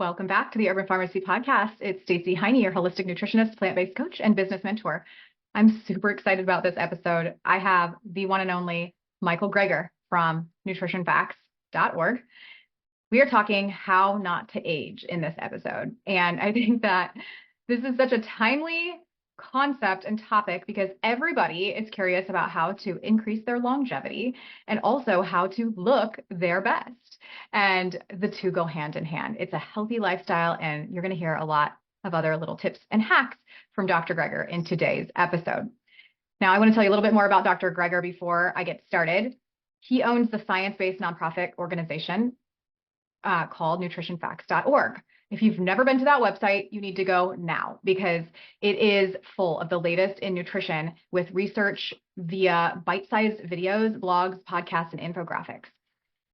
Welcome back to the Urban Pharmacy Podcast. It's Stacey Heine, your holistic nutritionist, plant-based coach, and business mentor. I'm super excited about this episode. I have the one and only Michael Greger from nutritionfacts.org. We are talking how not to age in this episode. And I think that this is such a timely concept and topic because everybody is curious about how to increase their longevity and also how to look their best. And the two go hand in hand. It's a healthy lifestyle, and you're going to hear a lot of other little tips and hacks from Dr. Greger in today's episode. Now, I want to tell you a little bit more about Dr. Greger before I get started. He owns the science-based nonprofit organization called nutritionfacts.org. If you've never been to that website, you need to go now because it is full of the latest in nutrition with research via bite-sized videos, blogs, podcasts, and infographics.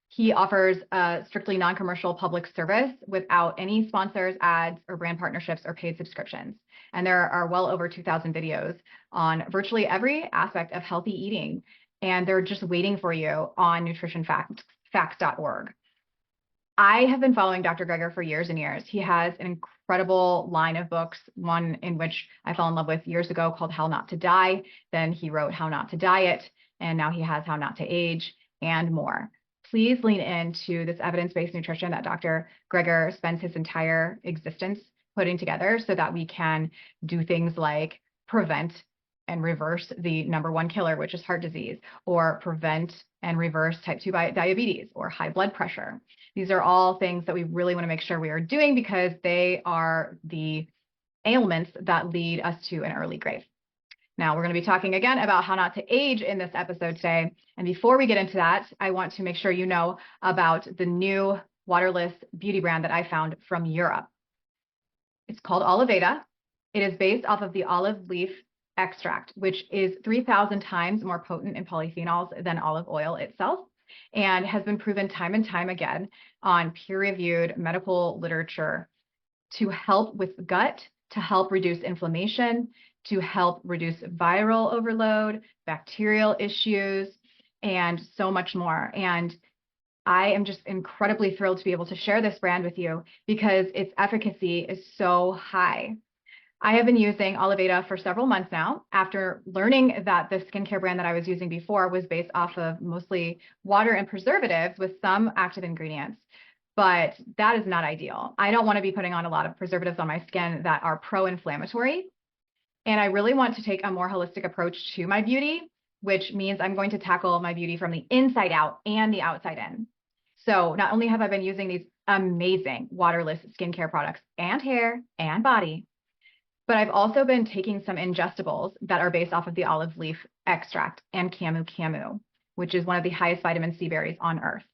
He offers a strictly non-commercial public service without any sponsors, ads, or brand partnerships or paid subscriptions. And there are well over 2,000 videos on virtually every aspect of healthy eating. And they're just waiting for you on nutritionfacts.org. I have been following Dr. Greger for years and years. He has an incredible line of books, one in which I fell in love with years ago called How Not to Die. Then he wrote How Not to Diet, and now he has How Not to Age and more. Please lean into this evidence-based nutrition that Dr. Greger spends his entire existence putting together so that we can do things like prevent and reverse the number one killer, which is heart disease, or prevent and reverse type 2 diabetes or high blood pressure. These are all things that we really want to make sure we are doing because they are the ailments that lead us to an early grave. Now, we're going to be talking again about how not to age in this episode today. And before we get into that, I want to make sure you know about the new Waterless beauty brand that I found from Europe. It's called Oliveda. It is based off of the olive leaf extract, which is 3,000 times more potent in polyphenols than olive oil itself, and has been proven time and time again on peer-reviewed medical literature to help with gut, to help reduce inflammation, to help reduce viral overload, bacterial issues, and so much more. And I am just incredibly thrilled to be able to share this brand with you because its efficacy is so high. I have been using Oliveda for several months now after learning that the skincare brand that I was using before was based off of mostly water and preservatives with some active ingredients. But that is not ideal. I don't want to be putting on a lot of preservatives on my skin that are pro-inflammatory. And I really want to take a more holistic approach to my beauty, which means I'm going to tackle my beauty from the inside out and the outside in. So not only have I been using these amazing waterless skincare products and hair and body, but I've also been taking some ingestibles that are based off of the olive leaf extract and camu, which is one of the highest vitamin C berries on earth.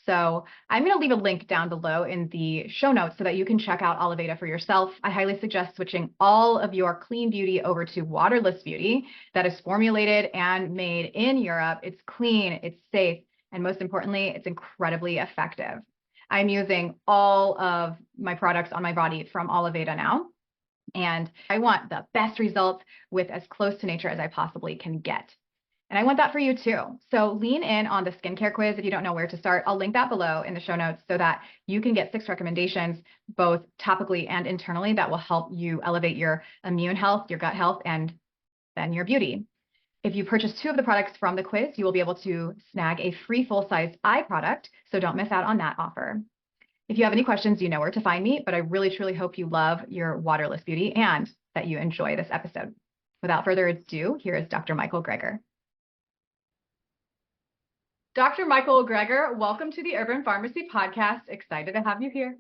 So I'm going to leave a link down below in the show notes so that you can check out Oliveda for yourself. I highly suggest switching all of your clean beauty over to Waterless Beauty that is formulated and made in Europe. It's clean, it's safe, and most importantly, it's incredibly effective. I'm using all of my products on my body from Oliveda now. And I want the best results with as close to nature as I possibly can get. And I want that for you too. So lean in on the skincare quiz if you don't know where to start. I'll link that below in the show notes so that you can get 6 recommendations, both topically and internally, that will help you elevate your immune health, your gut health, and then your beauty. If you purchase 2 of the products from the quiz, you will be able to snag a free full-size eye product. So don't miss out on that offer. If you have any questions, you know where to find me, but I really, truly hope you love your waterless beauty and that you enjoy this episode. Without further ado, here is Dr. Michael Greger. Dr. Michael Greger, welcome to the Urban Pharmacy Podcast. Excited to have you here.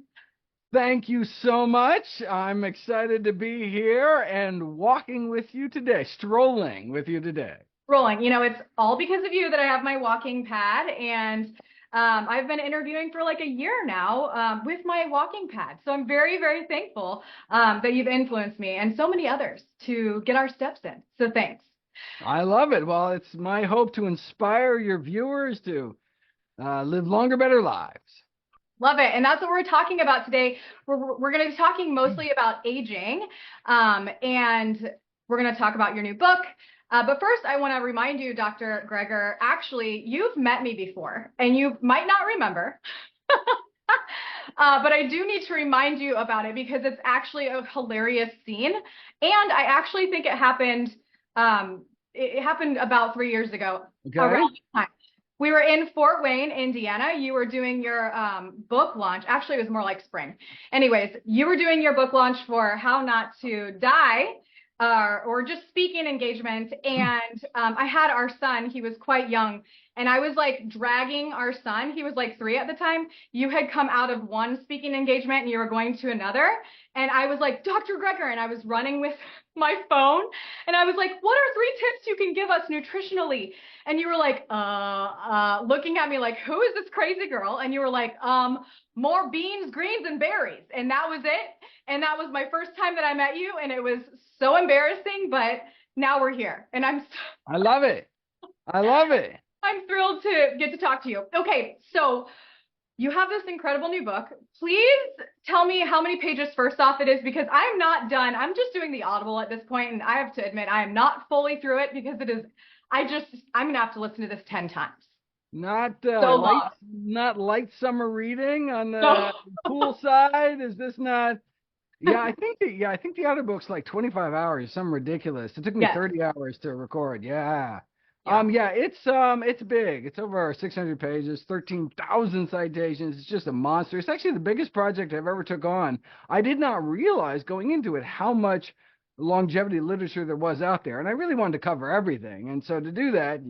Thank you so much. I'm excited to be here and walking with you today, strolling with you today. Rolling. You know, it's all because of you that I have my walking pad, and I've been interviewing for like a year now with my walking pad. So I'm very, very thankful that you've influenced me and so many others to get our steps in. So thanks. I love it. Well, it's my hope to inspire your viewers to live longer, better lives. Love it. And that's what we're talking about today. We're going to be talking mostly about aging, and we're going to talk about your new book. But first, I want to remind you, Dr. Greger, actually, you've met me before, and you might not remember. But I do need to remind you about it because it's actually a hilarious scene. And I actually think it happened about 3 years ago Okay. around this time. We were in Fort Wayne, Indiana. You were doing your book launch. Actually, it was more like spring. Anyways, you were doing your book launch for How Not to Die, or just speaking engagement. And I had our son, he was quite young, and I was like dragging our son. He was like 3 at the time. You had come out of one speaking engagement and you were going to another. And I was like, Dr. Greger, and I was running with my phone. And I was like, what are 3 tips you can give us nutritionally? And you were like, looking at me like, who is this crazy girl? And you were like, more beans, greens, and berries. And that was it. And that was my first time that I met you. And it was so embarrassing, but now we're here. And I love it. I love it. I'm thrilled to get to talk to you. Okay, so you have this incredible new book. Please tell me how many pages first off it is, because I'm not done. I'm just doing the Audible at this point, and I have to admit I am not fully through it because I'm gonna have to listen to this 10 times. Not So light, long. not light summer reading on No. the poolside. Is this not? Yeah, I think the audiobook's like 25 hours, something ridiculous. It took me Yes. 30 hours to record. Yeah. Yeah. Yeah, it's big. It's over 600 pages, 13,000 citations. It's just a monster. It's actually the biggest project I've ever took on. I did not realize going into it how much longevity literature there was out there, and I really wanted to cover everything. And so to do that,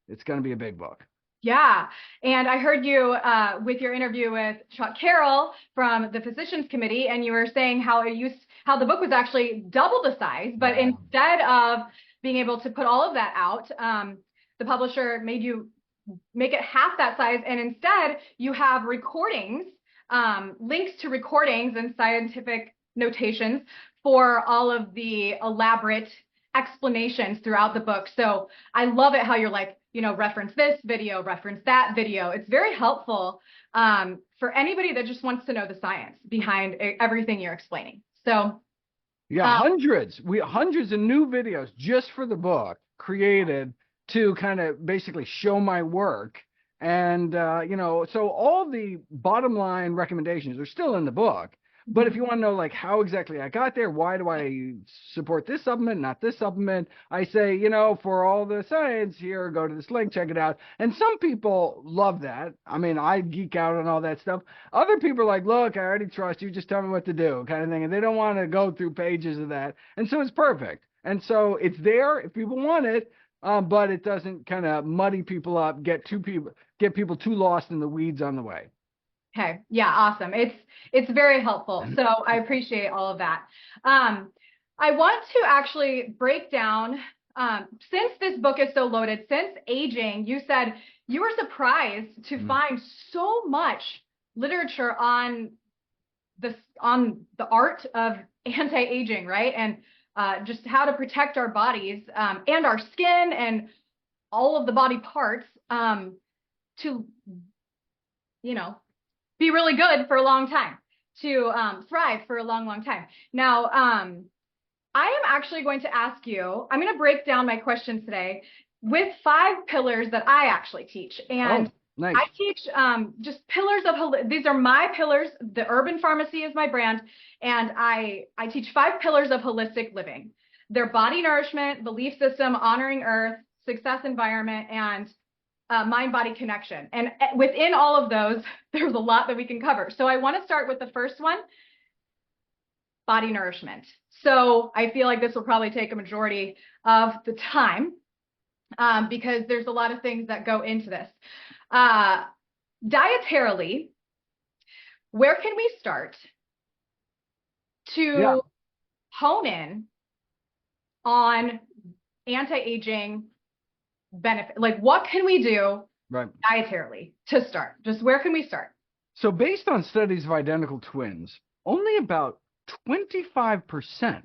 it's going to be a big book. Yeah. And I heard you with your interview with Chuck Carroll from the Physicians Committee, and you were saying how the book was actually double the size, but Yeah. instead of being able to put all of that out, the publisher made you make it half that size, and instead you have recordings, links to recordings and scientific notations for all of the elaborate explanations throughout the book. So I love it how you're like, reference this video, reference that video. It's very helpful for anybody that just wants to know the science behind everything you're explaining. So Yeah, hundreds of new videos just for the book created to kind of basically show my work. And so all the bottom line recommendations are still in the book. But if you want to know like how exactly I got there, why do I support this supplement, not this supplement? I say, for all the science here, go to this link, check it out. And some people love that. I mean, I geek out on all that stuff. Other people are like, look, I already trust you, just tell me what to do, kind of thing. And they don't want to go through pages of that. And so it's perfect. And so it's there if people want it, but it doesn't kind of muddy people up, get people too lost in the weeds on the way. Okay. Yeah, awesome. It's very helpful. So I appreciate all of that. I want to actually break down, since this book is so loaded, since aging, you said you were surprised to find so much literature on the art of anti-aging, right? And just how to protect our bodies, and our skin and all of the body parts, to, be really good for a long time, to thrive for a long, long time. Now, I am actually going to ask you, I'm going to break down my questions today with 5 pillars that I actually teach. And nice. I teach just pillars of, these are my pillars. The Urban Pharmacy is my brand. And I teach 5 pillars of holistic living. They're body nourishment, belief system, honoring earth, success environment, and mind-body connection. And within all of those, there's a lot that we can cover. So I want to start with the first one, body nourishment. So I feel like this will probably take a majority of the time, because there's a lot of things that go into this. Dietarily, where can we start to hone in on anti-aging benefit? Like, what can we do dietarily to start? Just where can we start? So based on studies of identical twins, only about 25%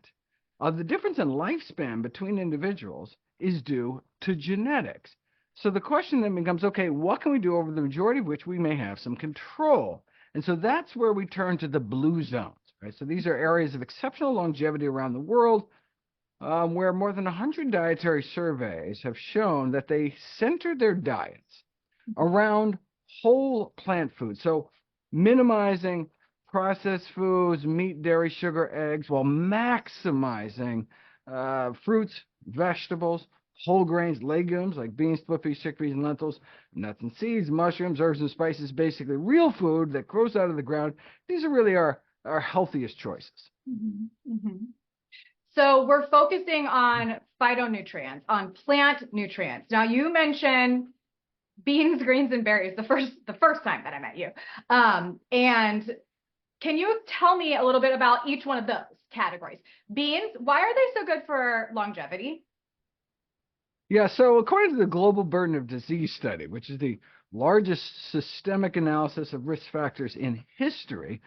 of the difference in lifespan between individuals is due to genetics. So the question then becomes, okay, what can we do over the majority of which we may have some control? And so that's where we turn to the blue zones, right? So these are areas of exceptional longevity around the world, where more than 100 dietary surveys have shown that they center their diets around whole plant food. So minimizing processed foods, meat, dairy, sugar, eggs, while maximizing fruits, vegetables, whole grains, legumes like beans, split peas, chickpeas, and lentils, nuts and seeds, mushrooms, herbs and spices, basically real food that grows out of the ground. These are really our healthiest choices. Mm-hmm. Mm-hmm. So we're focusing on phytonutrients, on plant nutrients. Now you mentioned beans, greens, and berries the first time that I met you. And can you tell me a little bit about each one of those categories? Beans, why are they so good for longevity? Yeah, so according to the Global Burden of Disease Study, which is the largest systemic analysis of risk factors in history,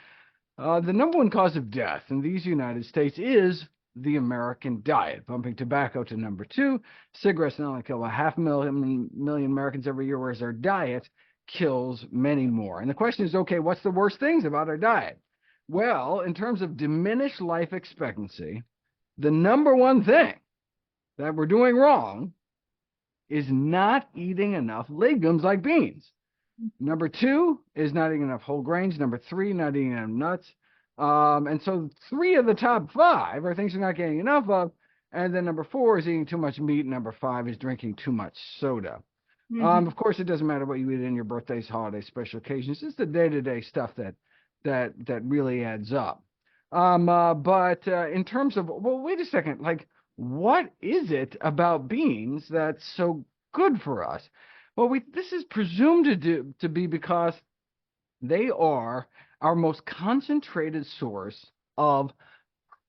the number one cause of death in these United States is the American diet, bumping tobacco to number two. Cigarettes not only kill a half million Americans every year, whereas our diet kills many more. And the question is, okay, what's the worst things about our diet? Well, in terms of diminished life expectancy, the number one thing that we're doing wrong is not eating enough legumes like beans. Number two is not eating enough whole grains. Number three, not eating enough nuts. And so three of the top five are things you're not getting enough of. And then number four is eating too much meat. Number five is drinking too much soda. Mm-hmm. Of course, it doesn't matter what you eat in your birthdays, holidays, special occasions. It's the day-to-day stuff that really adds up. But in terms of, well, wait a second, like, what is it about beans that's so good for us? Well, this is presumed to be because they are our most concentrated source of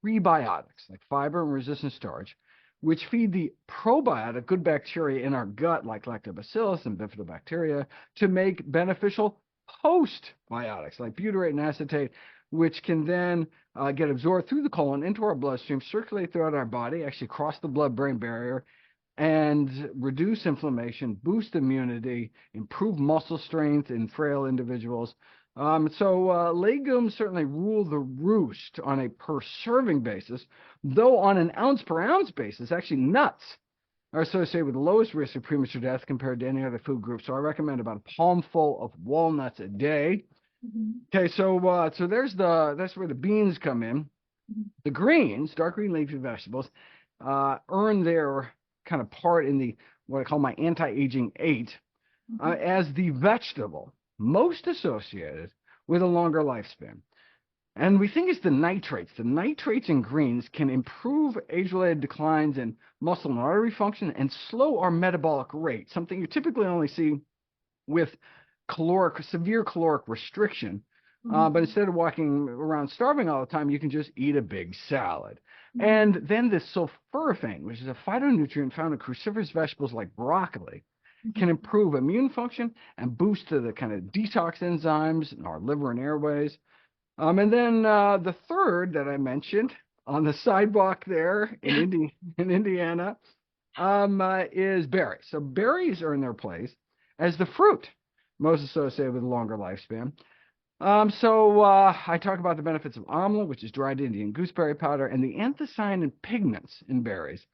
prebiotics, like fiber and resistant starch, which feed the probiotic, good bacteria in our gut, like lactobacillus and bifidobacteria, to make beneficial postbiotics, like butyrate and acetate, which can then get absorbed through the colon into our bloodstream, circulate throughout our body, actually cross the blood-brain barrier, and reduce inflammation, boost immunity, improve muscle strength in frail individuals. So legumes certainly rule the roost on a per serving basis, though on an ounce per ounce basis, actually nuts are associated with the lowest risk of premature death compared to any other food group. So I recommend about a palmful of walnuts a day. Mm-hmm. Okay, so that's where the beans come in. The greens, dark green leafy vegetables, earn their kind of part in the what I call my anti-aging eight as the vegetable most associated with a longer lifespan. And we think it's the nitrates. The nitrates in greens can improve age-related declines in muscle and artery function and slow our metabolic rate, something you typically only see with severe caloric restriction. Mm-hmm. But instead of walking around starving all the time, you can just eat a big salad. Mm-hmm. And then the sulforaphane, which is a phytonutrient found in cruciferous vegetables like broccoli, can improve immune function and boost the kind of detox enzymes in our liver and airways. And then the third that I mentioned on the sidewalk there in Indiana is berries. So berries are in their place as the fruit most associated with a longer lifespan. So I talk about the benefits of amla, which is dried Indian gooseberry powder, and the anthocyanin pigments in berries.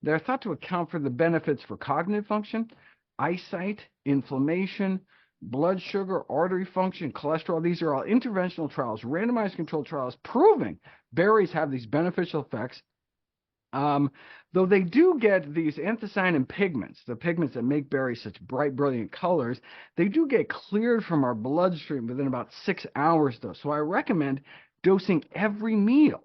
They're thought to account for the benefits for cognitive function, eyesight, inflammation, blood sugar, artery function, cholesterol. These are all interventional trials, randomized controlled trials, proving berries have these beneficial effects. Though they do get these anthocyanin pigments, the pigments that make berries such bright, brilliant colors, they do get cleared from our bloodstream within about 6 hours, though. So I recommend dosing every meal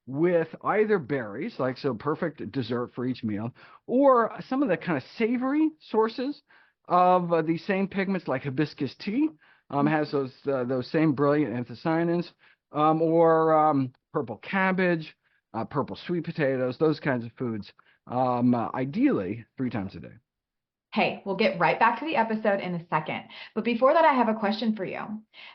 with either berries, like so perfect dessert for each meal, or some of the kind of savory sources of these same pigments, like hibiscus tea, has those same brilliant anthocyanins, or purple cabbage, purple sweet potatoes, those kinds of foods, ideally 3 times a day. Hey, we'll get right back to the episode in a second. But before that, I have a question for you.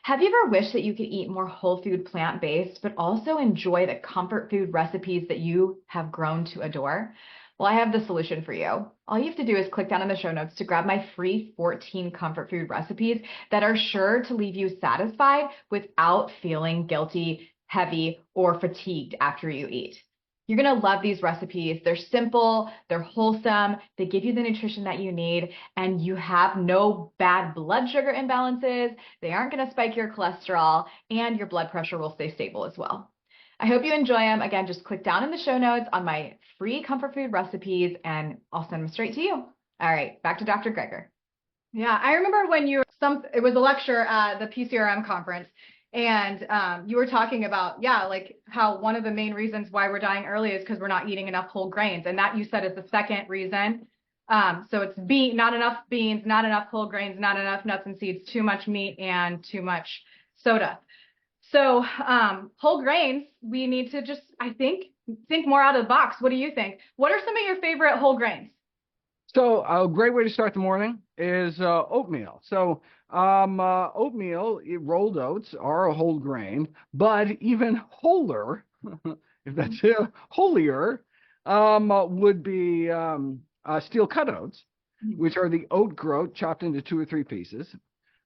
Have you ever wished that you could eat more whole food plant-based, but also enjoy the comfort food recipes that you have grown to adore? Well, I have the solution for you. All you have to do is click down in the show notes to grab my free 14 comfort food recipes that are sure to leave you satisfied without feeling guilty, heavy, or fatigued after you eat. You're going to love these recipes. They're simple, they're wholesome, they give you the nutrition that you need, and you have no bad blood sugar imbalances. They aren't going to spike your cholesterol, and your blood pressure will stay stable as well. I hope you enjoy them. Again, just click down in the show notes on my free comfort food recipes, and I'll send them straight to you. All right, back to Dr. Greger. Yeah, I remember when it was a lecture at the PCRM conference, and you were talking about, like how one of the main reasons why we're dying early is because we're not eating enough whole grains. And that you said is the second reason. So it's not enough beans, not enough whole grains, not enough nuts and seeds, too much meat, and too much soda. So whole grains, we need to just, I think more out of the box. What do you think? What are some of your favorite whole grains? So a great way to start the morning is oatmeal. So oatmeal, rolled oats are a whole grain, but even wholer, if that's holier, would be steel cut oats, which are the oat groat chopped into 2 or 3 pieces.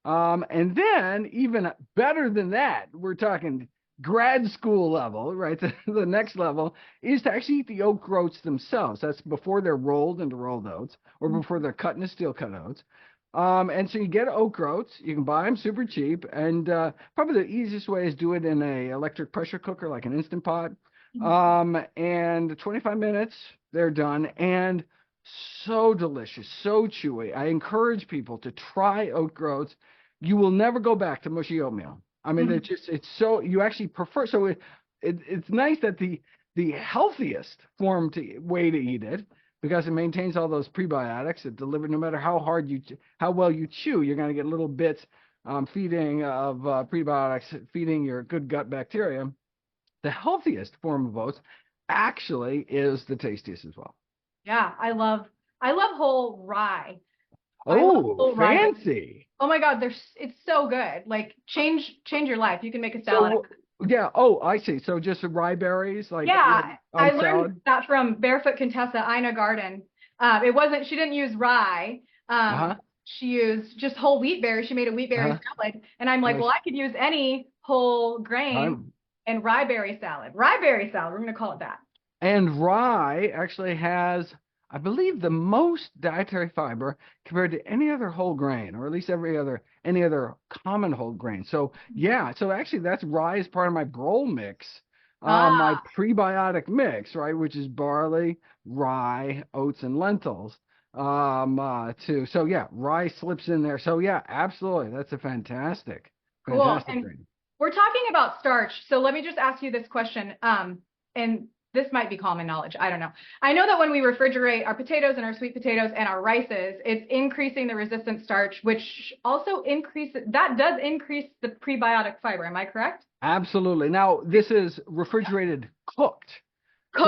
And then even better than that, we're talking grad school level, right? The next level is to actually eat the oat groats themselves. That's before they're rolled into rolled oats or before they're cut into steel cut oats. And so you get oat groats, you can buy them super cheap. And probably the easiest way is do it in a electric pressure cooker, like an Instant Pot. And 25 minutes, they're done. And so delicious, so chewy. I encourage people to try oat groats. You will never go back to mushy oatmeal. I mean, it's so, you actually prefer, so it's nice that the healthiest way to eat it, because it maintains all those prebiotics. It delivers, no matter how well you chew, you're going to get little bits feeding of prebiotics, feeding your good gut bacteria. The healthiest form of oats actually is the tastiest as well. Yeah, I love whole rye. Oh, fancy. Oh my God, it's so good. Like change your life. You can make a salad. So, yeah. Oh, I see. So just rye berries, like yeah, I learned salad? that from Barefoot Contessa Ina Garden. She didn't use rye. She used just whole wheat berries. She made a wheat berry salad, and I'm like, well, I could use any whole grain and rye berry salad. Rye berry salad. We're gonna call it that. And rye actually has, I believe, the most dietary fiber compared to any other whole grain, or at least any other common whole grain. So yeah, so actually that's rye is part of my Brol mix, my prebiotic mix, right, which is barley, rye, oats, and lentils. Too. So yeah, rye slips in there. So yeah, absolutely, that's a fantastic grain. We're talking about starch, so let me just ask you this question. And this might be common knowledge. I don't know. I know that when we refrigerate our potatoes and our sweet potatoes and our rices, it's increasing the resistant starch, which also does increase the prebiotic fiber. Am I correct? Absolutely. Now, this is refrigerated cooked. We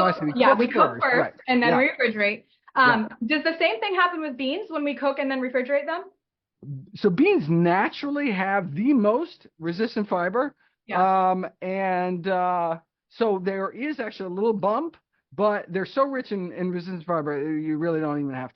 cook first, right, and then we refrigerate. Does the same thing happen with beans when we cook and then refrigerate them? So beans naturally have the most resistant fiber. So there is actually a little bump, but they're so rich in resistant fiber, you really don't have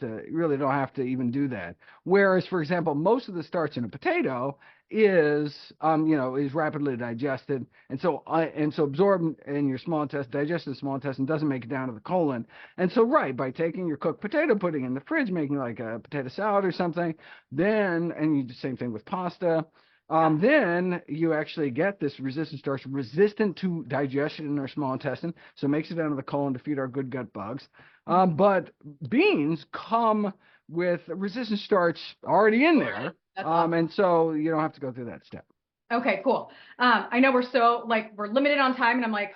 to even do that. Whereas, for example, most of the starch in a potato is rapidly digested, and so absorbed in your small intestine, digested in the small intestine, doesn't make it down to the colon. And so, right, by taking your cooked potato, putting it in the fridge, making like a potato salad or something, and you do the same thing with pasta. Then you actually get this resistant starch, resistant to digestion in our small intestine, so it makes it down to the colon to feed our good gut bugs. But beans come with resistant starch already in there, and so you don't have to go through that step. Okay, cool. I know we're limited on time, and I'm like,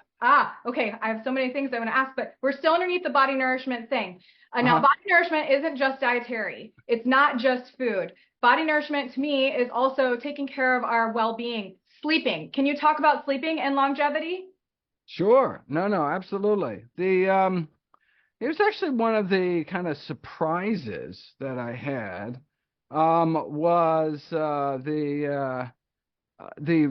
okay, I have so many things I want to ask, but we're still underneath the body nourishment thing. Now, body nourishment isn't just dietary. It's not just food. Body nourishment to me is also taking care of our well-being, sleeping. Can you talk about sleeping and longevity? Sure. No, absolutely. It was actually one of the kind of surprises that I had, was the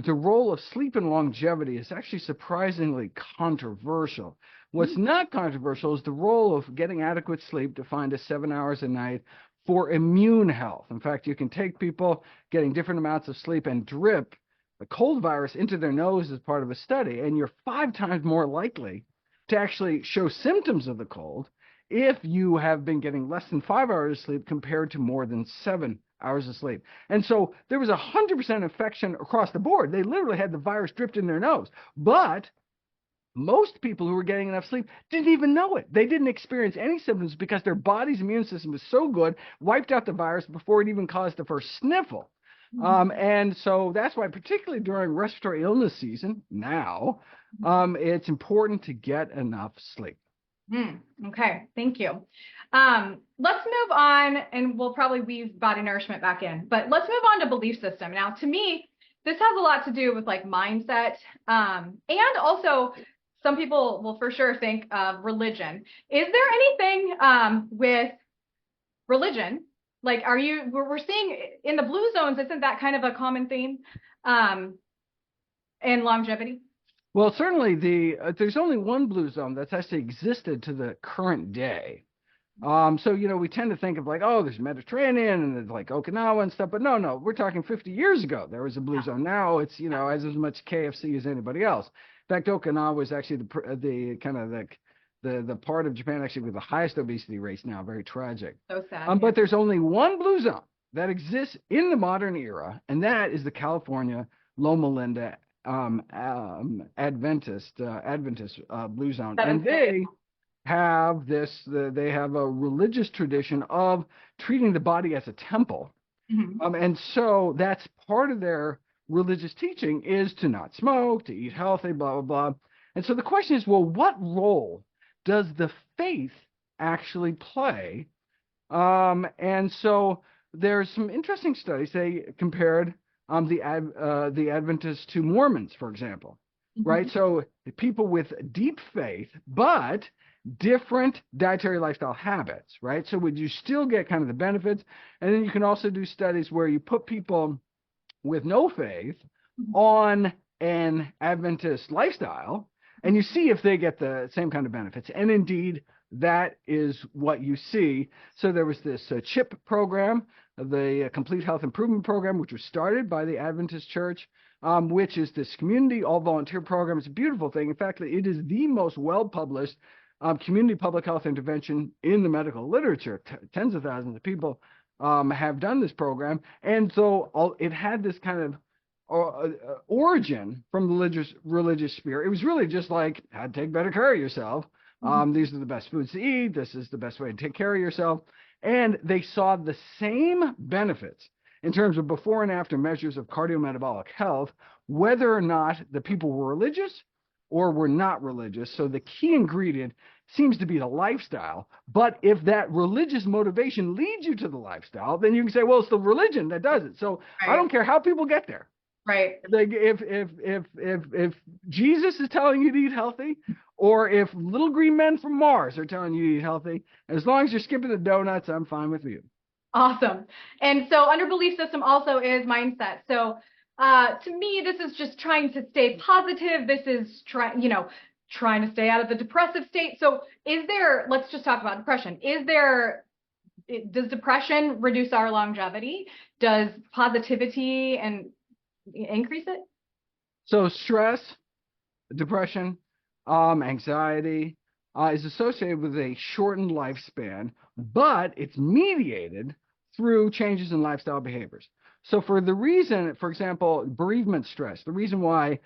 role of sleep in longevity is actually surprisingly controversial. What's not controversial is the role of getting adequate sleep, defined as 7 hours a night, for immune health. In fact, you can take people getting different amounts of sleep and drip the cold virus into their nose as part of a study, and you're 5 times more likely to actually show symptoms of the cold if you have been getting less than 5 hours of sleep compared to more than 7 hours of sleep. And so there was 100% infection across the board. They literally had the virus dripped in their nose. But most people who were getting enough sleep didn't even know it. They didn't experience any symptoms because their body's immune system was so good, wiped out the virus before it even caused the first sniffle. And so that's why, particularly during respiratory illness season now, it's important to get enough sleep. Okay, thank you. Let's move on, and we'll probably weave body nourishment back in, but let's move on to belief system. Now, to me, this has a lot to do with like mindset, and also some people will for sure think of religion. Is there anything with religion? Like, we're seeing in the blue zones, isn't that kind of a common theme in longevity? Well, certainly there's only one blue zone that's actually existed to the current day. So, we tend to think of like, oh, there's Mediterranean and there's like Okinawa and stuff, but no, we're talking 50 years ago. There was a blue zone. Now it's, has as much KFC as anybody else. In fact, Okinawa is actually the kind of the part of Japan actually with the highest obesity rates now. Very tragic. So sad. But there's only one blue zone that exists in the modern era, and that is the California Loma Linda Adventist blue zone. And they have they have a religious tradition of treating the body as a temple. And so that's part of their religious teaching is to not smoke, to eat healthy, blah, blah, blah. And so the question is, well, what role does the faith actually play? And so there's some interesting studies. They compared the Adventists to Mormons, for example, right? So people with deep faith, but different dietary lifestyle habits, right? So would you still get kind of the benefits? And then you can also do studies where you put people with no faith on an Adventist lifestyle, and you see if they get the same kind of benefits. And indeed, that is what you see. So there was this CHIP program, the Complete Health Improvement Program, which was started by the Adventist Church, which is this community all-volunteer program. It's a beautiful thing. In fact, it is the most well-published community public health intervention in the medical literature. Tens of thousands of people have done this program. And so it had this kind of origin from the religious sphere. It was really just like, how to take better care of yourself. These are the best foods to eat. This is the best way to take care of yourself. And they saw the same benefits in terms of before and after measures of cardiometabolic health, whether or not the people were religious or were not religious. So the key ingredient seems to be the lifestyle. But if that religious motivation leads you to the lifestyle, then you can say, well, it's the religion that does it. So I don't care how people get there. Right. Like if Jesus is telling you to eat healthy, or if little green men from Mars are telling you to eat healthy, as long as you're skipping the donuts, I'm fine with you. Awesome. And so under belief system also is mindset. So to me, this is just trying to stay positive. This is trying to stay out of the depressive state. So let's just talk about depression. Does depression reduce our longevity? Does positivity and increase it? So stress, depression, anxiety is associated with a shortened lifespan, but it's mediated through changes in lifestyle behaviors. So for example, bereavement stress, the reason why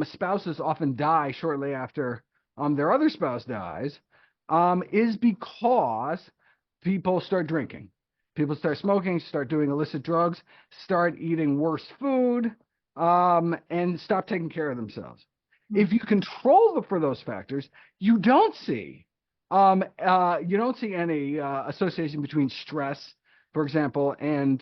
spouses often die shortly after their other spouse dies is because people start drinking. People start smoking, start doing illicit drugs, start eating worse food, and stop taking care of themselves. If you control for those factors, you don't see any association between stress, for example, and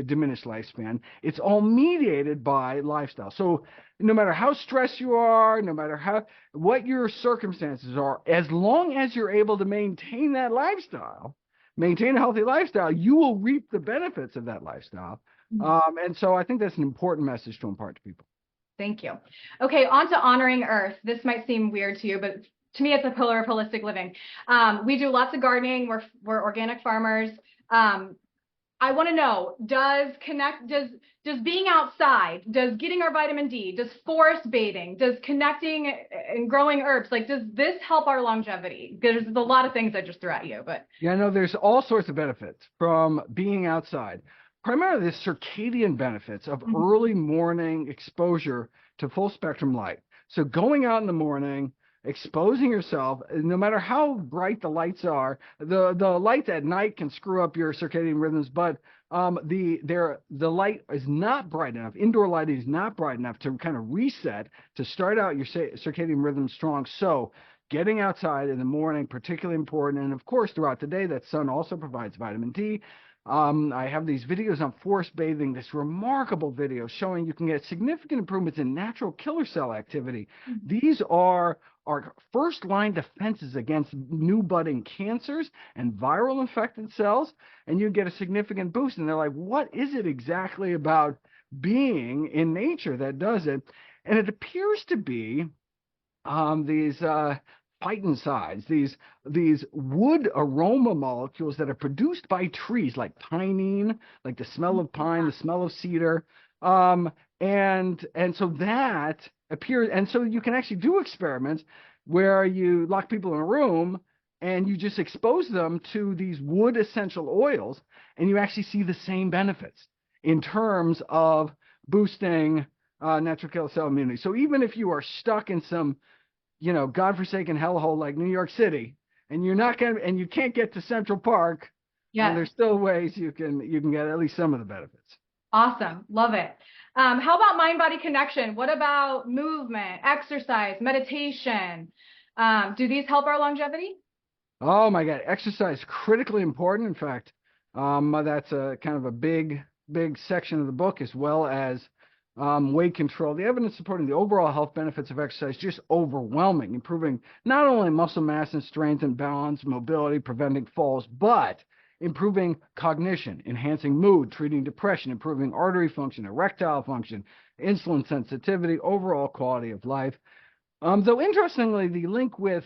diminished lifespan. It's all mediated by lifestyle. So no matter how stressed you are, no matter what your circumstances are, as long as you're able to maintain that lifestyle, maintain a healthy lifestyle, you will reap the benefits of that lifestyle. And so I think that's an important message to impart to people. Thank you. Okay, on to honoring Earth. This might seem weird to you, but to me, it's a pillar of holistic living. We do lots of gardening. We're organic farmers. I want to know, does being outside, does getting our vitamin D, does forest bathing, does connecting and growing herbs, like does this help our longevity? There's a lot of things I just threw at you, but Yeah, no, there's all sorts of benefits from being outside. Primarily the circadian benefits of Mhm. early morning exposure to full spectrum light. So going out in the morning, exposing yourself, no matter how bright the lights are, the lights at night can screw up your circadian rhythms, but the light is not bright enough. Indoor lighting is not bright enough to kind of reset to start out your circadian rhythm strong. So getting outside in the morning, particularly important. And of course, throughout the day, that sun also provides vitamin D. I have these videos on forest bathing, this remarkable video showing you can get significant improvements in natural killer cell activity. These are our first line defenses against new budding cancers and viral infected cells, and you get a significant boost. And they're like, what is it exactly about being in nature that does it? And it appears to be these phytoncides, these wood aroma molecules that are produced by trees, like pinene, like the smell of pine, the smell of cedar, and so that appears, and so you can actually do experiments where you lock people in a room and you just expose them to these wood essential oils, and you actually see the same benefits in terms of boosting natural killer cell immunity. So even if you are stuck in some godforsaken hellhole like New York City, and you can't get to Central Park, Yes. there's still ways you can get at least some of the benefits. Awesome. Love it. How about mind-body connection? What about movement, exercise, meditation? Do these help our longevity? Oh my God, exercise critically important. In fact, that's a kind of a big section of the book, as well as weight control. The evidence supporting the overall health benefits of exercise just overwhelming, improving not only muscle mass and strength and balance, mobility, preventing falls, but improving cognition, enhancing mood, treating depression, improving artery function, erectile function, insulin sensitivity, overall quality of life. Though interestingly, the link with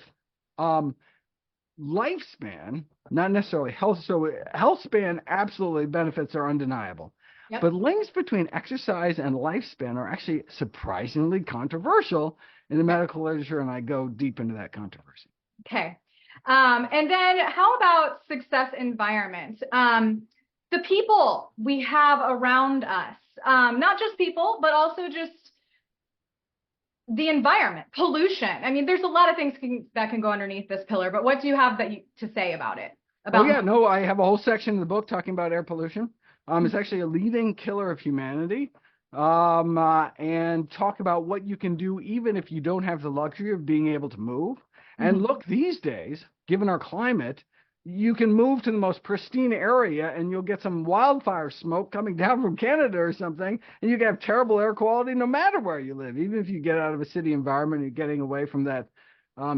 um, lifespan, not necessarily health. So health span absolutely benefits are undeniable. Yep. But links between exercise and lifespan are actually surprisingly controversial in the medical literature, and I go deep into that controversy. Okay. And then how about success environment? The people we have around us, not just people, but also just the environment, pollution. I mean, there's a lot of things that can go underneath this pillar, but what do you have to say about it? Oh yeah, no, I have a whole section in the book talking about air pollution. It's actually a leading killer of humanity. And talk about what you can do even if you don't have the luxury of being able to move. And look, these days, given our climate, you can move to the most pristine area and you'll get some wildfire smoke coming down from Canada or something, and you can have terrible air quality no matter where you live. Even if you get out of a city environment, you're getting away from that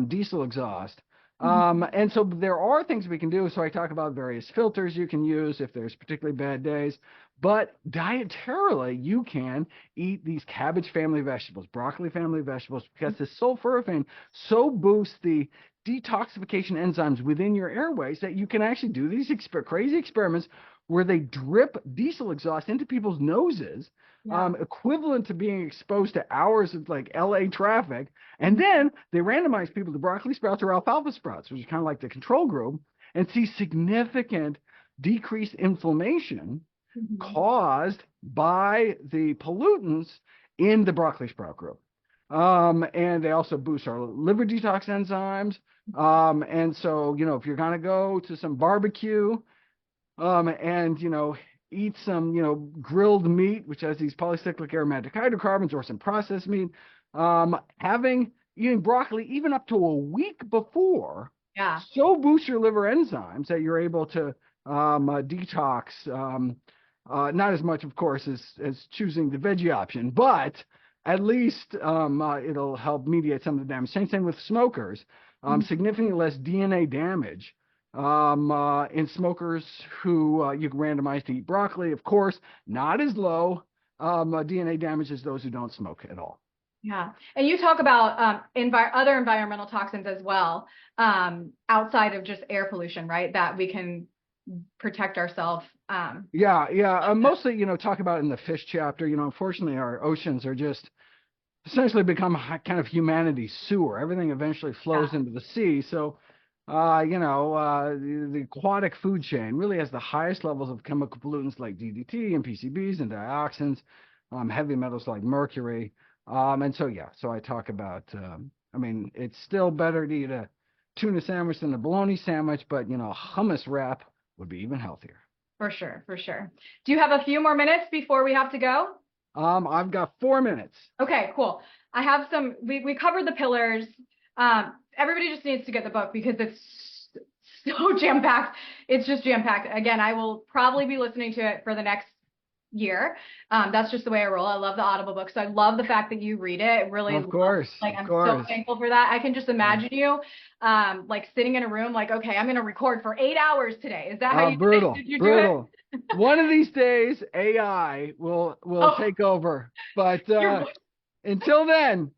diesel exhaust. And so there are things we can do. So I talk about various filters you can use if there's particularly bad days. But dietarily, you can eat these cabbage family vegetables, broccoli family vegetables, because the sulforaphane so boosts the detoxification enzymes within your airways that you can actually do these crazy experiments where they drip diesel exhaust into people's noses, equivalent to being exposed to hours of like LA traffic. And then they randomize people to broccoli sprouts or alfalfa sprouts, which is kind of like the control group, and see significant decreased inflammation caused by the pollutants in the broccoli sprout group. And they also boost our liver detox enzymes. And so, if you're going to go to some barbecue, and, eat some, grilled meat, which has these polycyclic aromatic hydrocarbons, or some processed meat, eating broccoli even up to a week before, so boosts your liver enzymes that you're able to detox, not as much, of course, as choosing the veggie option, but at least it'll help mediate some of the damage. Same thing with smokers. Significantly less DNA damage in smokers who you can randomize to eat broccoli. Of course, not as low DNA damage as those who don't smoke at all. Yeah. And you talk about other environmental toxins as well, outside of just air pollution, right? That we can protect ourselves. Yeah, yeah. Mostly, talk about in the fish chapter. Unfortunately, our oceans are just essentially become kind of humanity's sewer. Everything eventually Yeah, flows into the sea. So, the aquatic food chain really has the highest levels of chemical pollutants like DDT and PCBs and dioxins, heavy metals like mercury. And so, yeah, so I talk about, I mean, it's still better to eat a tuna sandwich than a bologna sandwich, but, a hummus wrap would be even healthier. for sure, for sure. Do you have a few more minutes before we have to go? I've got 4 minutes. Okay, cool. I have some, we covered the pillars. Everybody just needs to get the book because it's so jam-packed. It's just jam-packed. Again, I will probably be listening to it for the next year. That's just the way I roll. I love the Audible books. So I love the fact that you read it. Really Of love, course, like, of I'm so course. thankful for that. I can just Yeah. imagine you, like sitting in a room, like, okay, I'm going to record for 8 hours today. Is that how you did it? Brutal, Did you do it? brutal. One of these days, AI will Oh, take over. But you're. until then.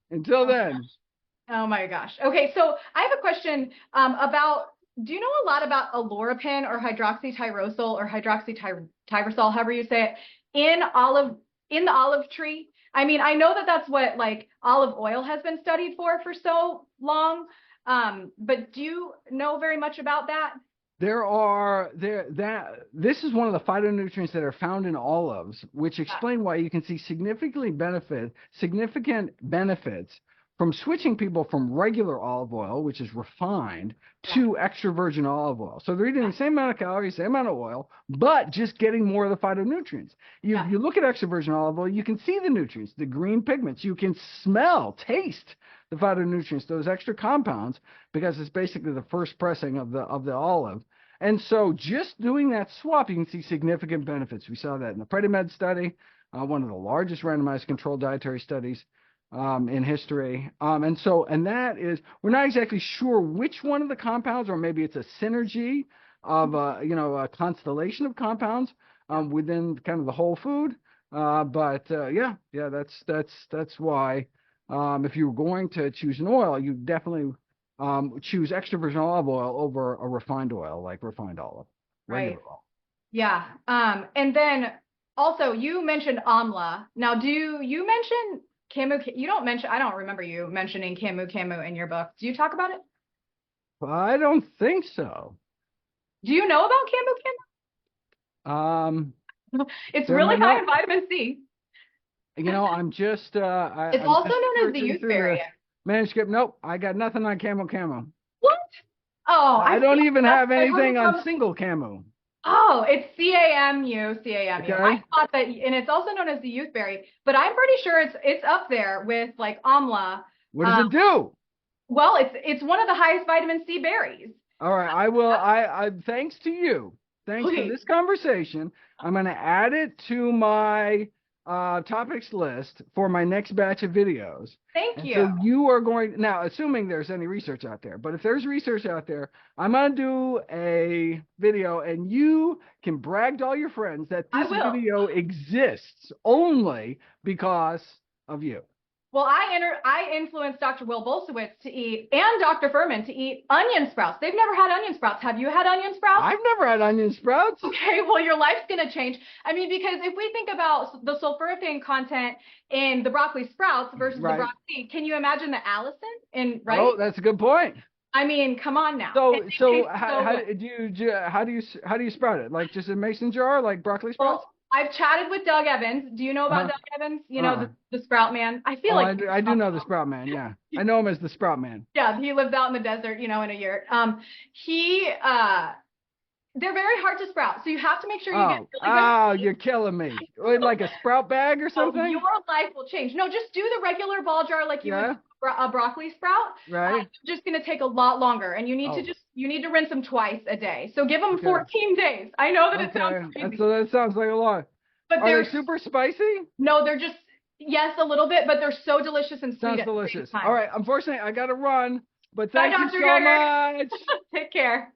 Oh my gosh. Okay, so I have a question about, do you know a lot about alorapin or hydroxytyrosol or hydroxytyrosol, however you say it, in the olive tree? I mean, I know that that's what like olive oil has been studied for so long. But do you know very much about that? This is one of the phytonutrients that are found in olives, which Yeah. explain why you can see significant benefits from switching people from regular olive oil, which is refined, Yeah. to extra virgin olive oil. So they're eating the same amount of calories, same amount of oil, but just getting more of the phytonutrients. Yeah. You look at extra virgin olive oil, you can see the nutrients, the green pigments. You can taste the phytonutrients, those extra compounds, because it's basically the first pressing of the olive. And so just doing that swap, you can see significant benefits. We saw that in the PREDIMED study, one of the largest randomized controlled dietary studies in history. And that is, we're not exactly sure which one of the compounds, or maybe it's a synergy of, a constellation of compounds within kind of the whole food. Yeah, that's why if you're going to choose an oil, you definitely choose extra virgin olive oil over a refined oil like refined olive, Right. regular oil. Yeah. And then also you mentioned amla. Now, do you mention camu? You don't mention, I don't remember you mentioning camu in your book. Do you talk about it? I don't think so. Do you know about Um, camu? It's there really might high not, in vitamin C. I'm just It's I'm also just known as the searching through youthberry. the manuscript. Nope, I got nothing on camo. What? Oh, I I feel don't like even that's have what I heard anything on from. single camo. Oh, it's CAMU. I Okay, thought that, and it's also known as the youthberry, but I'm pretty sure it's up there with like amla. what does Um, it do? well, it's one of the highest vitamin C berries. All right, I will. I thanks to you, thanks to Please. this conversation, I'm going to add it to my topics list for my next batch of videos. Thank And you. so you are going now, assuming there's any research out there. But if there's research out there, I'm going to do a video, and you can brag to all your friends that I this will. video exists only because of you. Well, I influenced Dr. Will Bolsowitz to eat, and Dr. Furman to eat onion sprouts. They've never had onion sprouts. Have you had onion sprouts? I've never had onion sprouts. Okay, well, your life's going to change. I mean, because if we think about the sulforaphane content in the broccoli sprouts versus the Right. broccoli, can you imagine the allicin right? Oh, that's a good point. I mean, come on now. So how do you sprout it? Like just a mason jar, like broccoli sprouts? Well, I've chatted with Doug Evans. Do you know about Uh, Doug Evans? You know, uh, the sprout man. I feel oh, like I do know the sprout man. Yeah, I know him as the sprout man. yeah, he lives out in the desert, in a yurt. He they're very hard to sprout, so you have to make sure you get really good. You're killing me. Like a sprout bag or Oh, something? your life will change. No, just do the regular ball jar like you would Yeah, do a broccoli sprout. right. It's just going to take a lot longer, and you need Oh, to rinse them twice a day. So give them okay. 14 days. I know that it Okay, sounds crazy, so that sounds like a lot. but Are they super spicy? no, they're just yes, a little bit, but they're so delicious and sweet Sounds at the same delicious. time. All right, unfortunately, I got to run, but Bye, thank you Dr. so Geiger. much. Take care.